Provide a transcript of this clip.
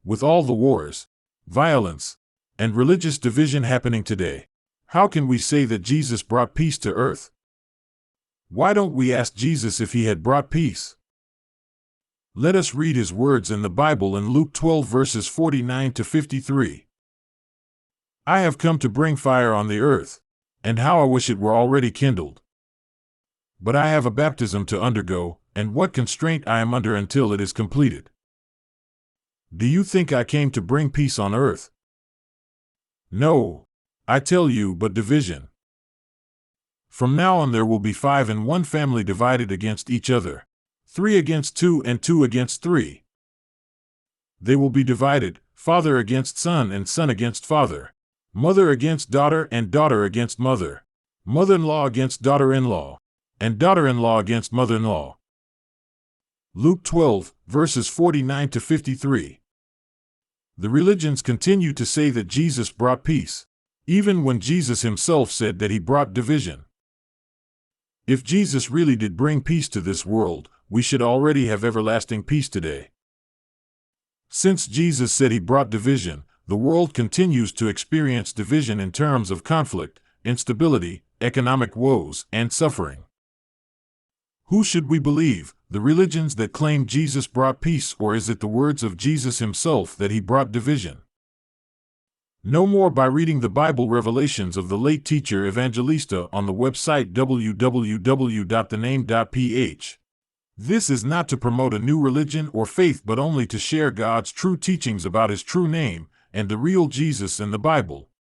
With all the wars, violence, and religious division happening today, how can we say that Jesus brought peace to earth? Why don't we ask Jesus if he had brought peace? Let us read his words in the Bible in Luke 12 verses 49 to 53. I have come to bring fire on the earth, and how I wish it were already kindled. But I have a baptism to undergo, and what constraint I am under until it is completed. Do you think I came to bring peace on earth? No, I tell you, but division. From now on there will be 5 in one family divided against each other, 3 against 2 and 2 against 3. They will be divided, father against son and son against father, mother against daughter and daughter against mother, mother-in-law against daughter-in-law, and daughter-in-law against mother-in-law. Luke 12, verses 49 to 53. The religions continue to say that Jesus brought peace, even when Jesus himself said that he brought division. If Jesus really did bring peace to this world, we should already have everlasting peace today. Since Jesus said he brought division, the world continues to experience division in terms of conflict, instability, economic woes, and suffering. Who should we believe, the religions that claim Jesus brought peace, or is it the words of Jesus himself that he brought division? Know more by reading the Bible Revelations of the late teacher Evangelista on the website www.thename.ph. This is not to promote a new religion or faith, but only to share God's true teachings about his true name and the real Jesus in the Bible.